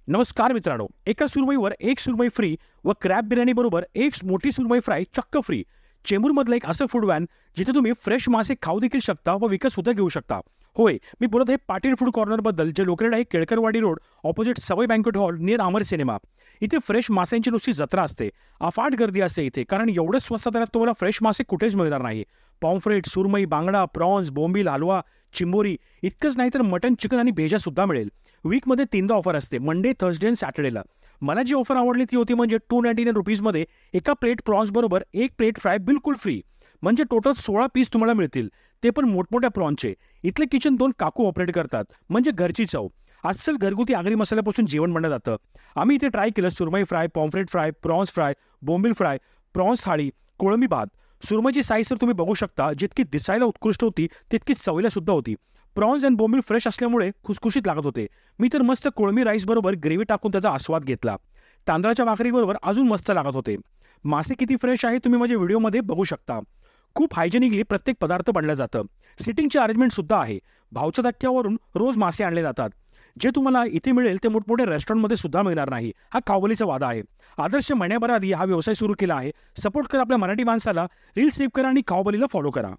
नमस्कार मित्रांनो, एका सुरमईवर एक सुरमई फ्री व क्रॅब बिर्याणी बरोबर एक मोठी सुरमई फ्राय चक्क फ्री. चेंबूरमधलं एक असं फूड व्हॅन जिथे तुम्ही फ्रेश मासे खाऊ देखील शकता व विकत सुद्धा घेऊ शकता. होय, मी बोलत आहे पाटील फूड कॉर्नरबद्दल, जे लोकेटेड आहे Kelkarwadi road opposite Savai banquet hall near Amar cinema. इथे फ्रेश माशांची नुसती जत्रा असते. अफाट गर्दी असते इथे, कारण एवढं स्वस्त दरात तुम्हाला फ्रेश मासे कुठेच मिळणार नाही. पॉम्फ्रेट, सुरमई, बांगडा, प्रॉन्स, बोंबील, हलवा, चिंबोरी इतकंच नाही तर मटन, चिकन आणि भेजा सुद्धा मिळेल. वीकमध्ये 3दा ऑफर असते, मंडे, थर्सडे आणि सॅटर्डेला. मला जी ऑफर आवडली ती होती म्हणजे ₹299 एका प्लेट प्रॉन्स बरोबर एक प्लेट फ्राय बिलकुल फ्री. म्हणजे टोटल 16 पीस तुम्हाला मिळतील, ते पण मोठमोठ्या प्रॉन्सचे. इथले किचन 2 काकू ऑपरेट करतात, म्हणजे घरची चव. अस्सल घरगुती आगरी मसाल्यापासून जेवण बनलं जातं. आम्ही इथे ट्राय केलं surmai fry, pomfret fry, prawns fry, bombil fry, prawns thali, कोळंबी भात. सुरमईची साईज तर तुम्ही बघू शकता, जितकी दिसायला उत्कृष्ट होती तितकी चवीला सुद्धा होती. प्रॉन्स अँड बोंबील फ्रेश असल्यामुळे खुसखुशीत लागत होते. मी तर मस्त कोळंबी राईस बरोबर ग्रेव्ही टाकून त्याचा आस्वाद घेतला. तांदळाच्या भाकरीबरोबर अजून मस्त लागत होते. मासे किती फ्रेश आहे तुम्ही माझ्या व्हिडिओमध्ये बघू शकता. खूप हायजेनिकली प्रत्येक पदार्थ बनलं जातं. सिटिंगची अरेंजमेंट सुद्धा आहे. भावच्या धक्क्यावरून रोज मासे आणले जातात. जे तुम्हाला इथे मिळेल ते मोठमोठ्या रेस्टॉरंटमध्ये सुद्धा मिळणार नाही. हा कावलीचा वादा आहे. आदर्श महिन्याभराआधी हा व्यवसाय सुरू केला आहे. सपोर्ट करा आपल्या मराठी माणसाला, रील सेव्ह करा आणि कावबलीला फॉलो करा.